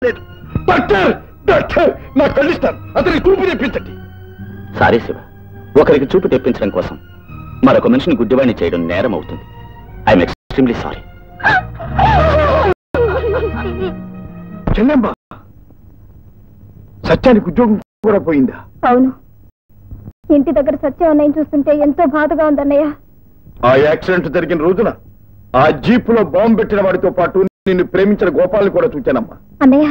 లేదు. Doctor doctor నా కళ్ళిస్తాను, అతనికి చూపు తెప్పించండి. సారీ శివ, ఒకరికి చూపు తెప్పించడం కోసం మరొక మనిషిని గుడ్డివాణ్ణి చేయడం నేరం అవుతుంది. I'm extremely sorry. చెల్లెమ్మ, సత్యానికి ఉద్యోగం కూడా పోయిందా? అవును, ఇంటి దగ్గర సత్యం అన్నయ్య చూస్తుంటే ఎంతో బాధగా ఉందన్నయ్య. ఆ యాక్సిడెంట్ జరిగిన రోజున ఆ జీపులో బాంబు పెట్టిన వాడితో పాటు నిన్ను ప్రేమించిన గోపాల్ని కూడా చూచానమ్మా. అన్నయ్య?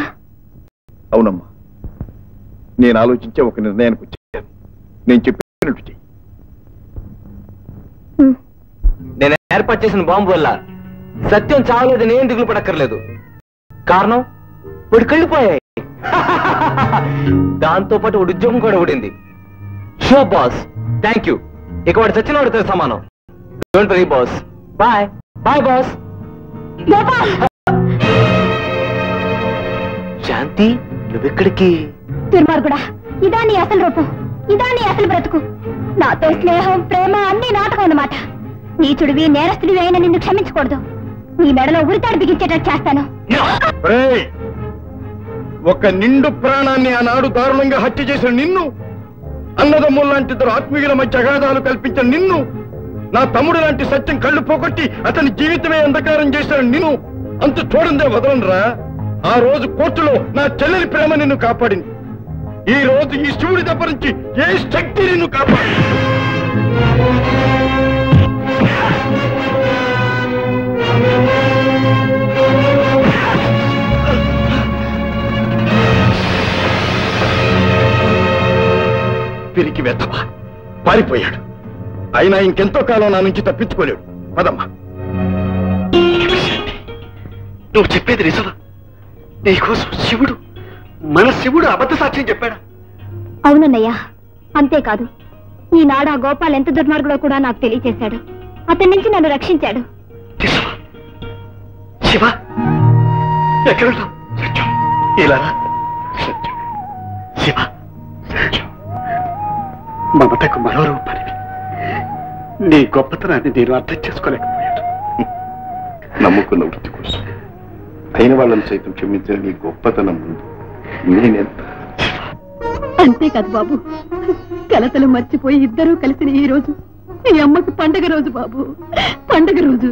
అవునమ్మా, నేను ఆలోచించే ఒక నిర్ణయానికి వచ్చాను. నేను చెప్పినట్టు చెయ్యి. నేను ఏర్పాటు చేసిన బాంబు వల్ల సత్యం చావలేదు, నేను దిగులు పడక్కర్లేదు. కారణం వాడు కళ్ళిపోయాయి. దాంతో పాటు వాడు ఉద్యోగం కూడా ఊడింది. Show boss, thank you. ఇక వాడు చచ్చిన వాడితో సమానం. Don't worry boss. Bye bye boss. Shanti, నువ్వెక్కడికి? దుర్మార్గుడా, ఇదా నీ అసలు రూపం, ఇదా నీ అసలు బ్రతుకు. నాతో స్నేహం ప్రేమ అన్ని నాటకం అన్నమాట. నీచుడివి నేరస్తుడివి అయినా నిన్ను క్షమించకూడదు. నీ మెడలో ఉరితాడు బిగించేటట్టు చేస్తాను. ఒక నిండు ప్రాణాన్ని ఆనాడు దారుణంగా హత్య చేసిన నిన్ను, అన్నదమ్ముల లాంటి ఇద్దరు ఆత్మీయుల మధ్య అగాధాలు కల్పించిన నిన్ను, నా తమ్ముడు లాంటి సత్యం కళ్ళు పోగొట్టి అతని జీవితమే అంధకారం చేసిన నిన్ను అంత చూడందే వదలనరా. ఆ రోజు కోర్టులో నా చెల్లెలి ప్రేమ నిన్ను కాపాడింది. ఈ రోజు ఈ శివుడి దెబ్బ నుంచి ఏ శక్తి నిన్ను కాపాడి? పిరికి వెత్తవా, పారిపోయాడు. అయినా ఇంకెంతో కాలం నా నుంచి తప్పించుకోలేడు. పదమ్మా. నువ్వు చెప్పేది నిజమా? నీకోసం శివుడు, మన శివుడు అబద్ధ సాక్ష్యం చెప్పాడా? అవునన్నయ్యా, అంతేకాదు ఈనాడు ఆ గోపాల్ ఎంత దుర్మార్గుడో కూడా నాకు తెలియచేశాడు. అతని నుంచి నన్ను రక్షించాడు. నిజమా? శివ, ఎక్కడున్నావు? సత్యం, ఇలా సత్యం, శివ, సత్యం, మమతకు మరో రూపానివి. నీ గొప్పతనాన్ని నేను అర్థం చేసుకోలేకపోయాను. నమ్ముకున్న వృత్తి కోసం అయిన వాళ్ళని సైతం క్షమించిన నీ గొప్పతనం ముందు నేనెంత. అంతేకాదు బాబు, కలతలు మర్చిపోయి ఇద్దరూ కలిసిన ఈ రోజు ఈ అమ్మకు పండగ రోజు బాబు, పండగ రోజు.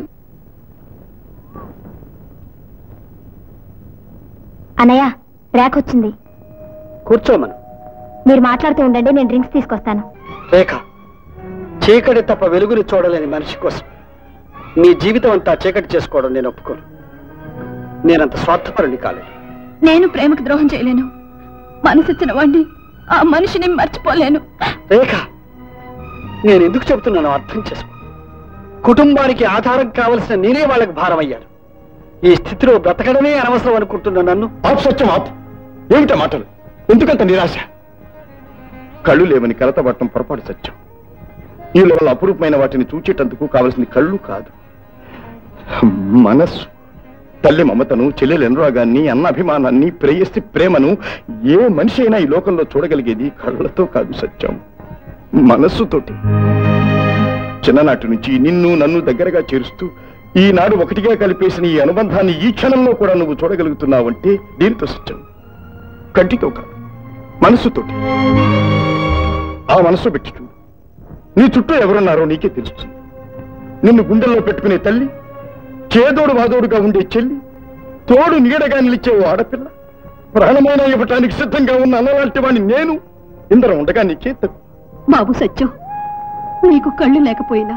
అన్నయ్య, రేఖ వచ్చింది. కూర్చోమను. మీరు మాట్లాడుతూ ఉండండి, నేను డ్రింక్స్ తీసుకొస్తాను. రేఖ, చీకటి తప్ప వెలుగుని చూడలేని మనిషి కోసం నీ జీవితం అంతా చీకటి చేసుకోవడం నేను ఒప్పుకోను. నేనంత స్వార్థపరుని కాలేదు. నేను ప్రేమకు ద్రోహం చేయలేను. మనసిచ్చిన వాడిని, ఆ మనిషిని మర్చిపోలేను. రేఖ, నేను ఎందుకు చెబుతున్నానో అర్థం చేసుకో. కుటుంబానికి ఆధారం కావలసిన నేనే వాళ్ళకి భారం అయ్యాను. ఈ స్థితిలో బ్రతకడమే అనవసరం అనుకుంటున్నా నన్ను. ఆపు సత్యం, ఆపు. ఏమిటా మాటలు? ఎందుకంత నిరాశ? కళ్ళు లేవని కలతపడటం పొరపాటు సత్యం. ఈ లోపల అపురూపమైన వాటిని చూచేటందుకు కావలసింది కళ్ళు కాదు, మనస్సు. తల్లి మమతను, చెల్లెలు అనురాగాన్ని, అన్న అభిమానాన్ని, ప్రేయసి ప్రేమను ఏ మనిషి అయినా ఈ లోకంలో చూడగలిగేది కళ్ళతో కాదు సత్యం, మనస్సుతోటి. చిన్ననాటి నుంచి నిన్ను నన్ను దగ్గరగా చేరుస్తూ ఈనాడు ఒకటిగా కలిపేసిన ఈ అనుబంధాన్ని ఈ క్షణంలో కూడా నువ్వు చూడగలుగుతున్నావంటే దీనితో సత్యం. కంటితో కాదు, మనస్సుతోటి. ఆ మనస్సు పెట్టి చూడు. నీ చుట్టూ ఎవరున్నారో నీకే తెలుస్తుంది. నిన్ను గుండెల్లో పెట్టుకునే తల్లి, చేదోడు వాదోడుగా ఉండే చెల్లి, తోడు నీడగా నిలిచే ఓ ఆడపిల్ల, ప్రాణమైన ఇవ్వటానికి సిద్ధంగా ఉన్న అన్నలాంటి వాడిని నేను, ఇందరం ఉండగా నీకే తప్పు. బాబు సత్యం, నీకు కళ్ళు లేకపోయినా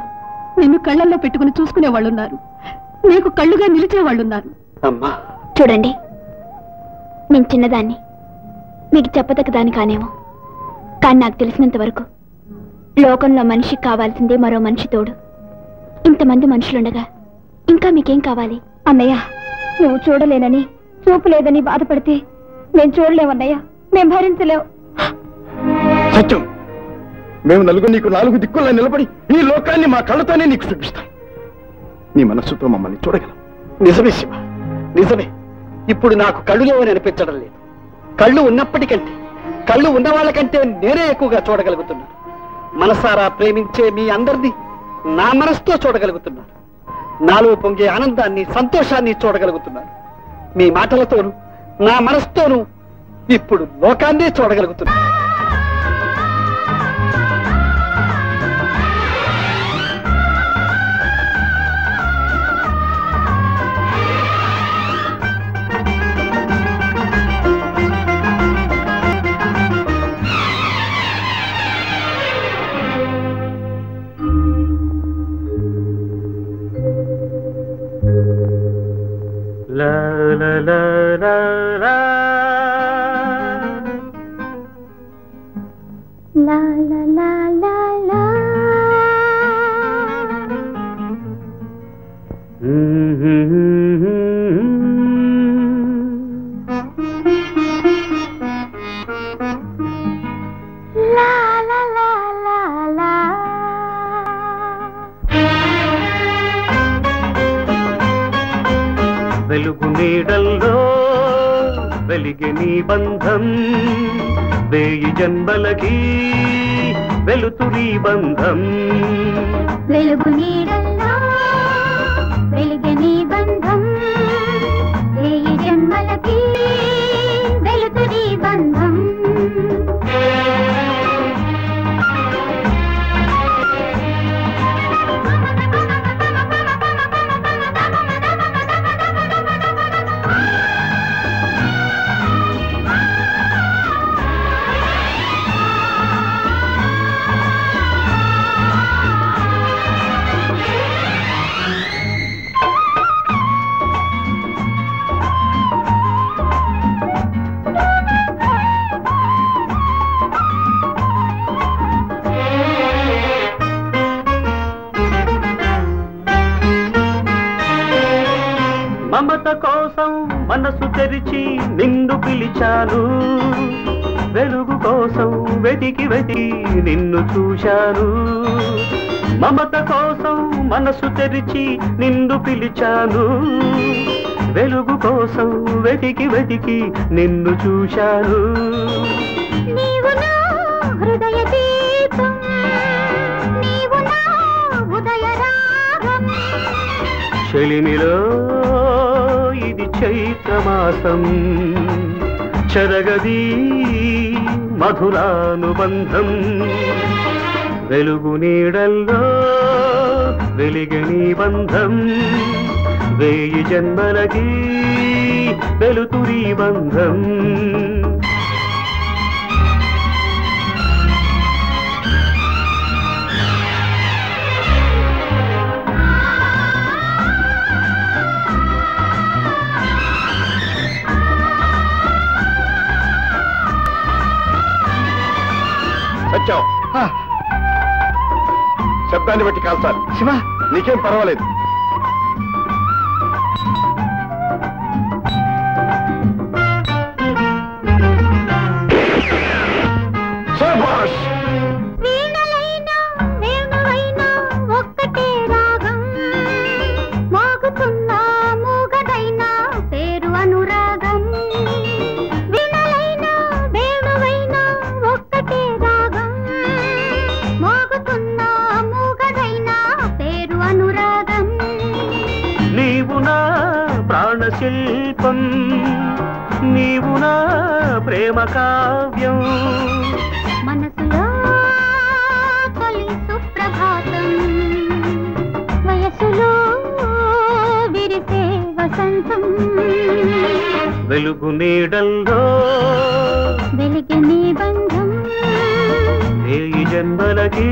నిన్ను కళ్ళల్లో పెట్టుకుని చూసుకునే వాళ్ళున్నారు, నీకు కళ్ళుగా నిలిచే వాళ్ళున్నారు. అమ్మా, చూడండి, నేను చిన్నదాన్ని, మీకు చెప్పదగ్గదాన్ని కానేమో. కానీ నాకు తెలిసినంత వరకు లోకంలో మనిషికి కావాల్సిందే మరో మనిషి తోడు. ఇంతమంది మనుషులుండగా ఇంకా మీకేం కావాలి? అన్నయ్య, నువ్వు చూడలేనని, చూపు లేదని బాధపడితే మేము చూడలేమన్నయ్య, మేము భరించలేవు. సత్యం, మేము నలుగురు నీకు నాలుగు దిక్కుల్లో నిలబడి ఈ లోకాన్ని మా కళ్ళతోనే నీకు చూపిస్తాం. నీ మనస్సుతో మమ్మల్ని చూడగలం. నిజమే శివ, నిజమే. ఇప్పుడు నాకు కళ్ళు లేవని అనిపించడం లేదు. కళ్ళు ఉన్నప్పటికంటే, కళ్ళు ఉన్న వాళ్ళకంటే నేనే ఎక్కువగా చూడగలుగుతున్నాను. మనసారా ప్రేమించే మీ అందరినీ నా మనసుతో చూడగలుగుతున్నాను. నాలో పొంగే ఆనందాన్ని, సంతోషాన్ని చూడగలుగుతున్నాను. మీ మాటలతోనూ నా మనసుతోనూ ఇప్పుడు లోకాన్నే చూడగలుగుతున్నా. La la la la la la la la la la. La la la la la. వెలుగు నీడల్లో వెలిగే నీ బంధం వేయి జన్మలకి వెలుతురి బంధం. వెలుగు నీడల్లో వెలిగే నీ బంధం వేయి జన్మలకి వెలుతురి బంధం. మమత కోసం మనసు తెరిచి నిన్ను పిలిచాను, వెలుగు కోసం వెతికి వెతికి నిన్ను చూశాను. మమత కోసం మనసు తెరిచి నిన్ను పిలిచాను, వెలుగు కోసం వెతికి వెతికి నిన్ను చూశాను. నీవు నా హృదయ దీపం, నీవు నా ఉదయ రాగం. చెలిమిలో ఇది చైత్రమాసం, చెరగది మధురానుబంధం. వెలుగు నీడల్లో వెలిగే నీ బంధం వేయి జన్మలకి వెలుతురి బంధం. సత్యం, శబ్దాన్ని బట్టి కాల్చాలి. శివ, నీకేం పర్వాలేదు. శభాష్. వీణలైనా వేణువైనా ఒక్కటే రాగం, మోగుతున్నా మూగదైనా పేరు అనురాగం. వీణలైనా వేణువైనా ఒక్కటే రాగం, మోగుతున్నా మూగదైనా పేరు అనురాగం. నీవు నా ప్రాణశిల్పం, నీవు నా ప్రేమ కావ్యం. మనసులో తొలి సుప్రభాతం, వయసులో విరిసే వసంతం. వెలుగు నీడల్లో వెలిగే నీ బంధం వేయి జన్మలకి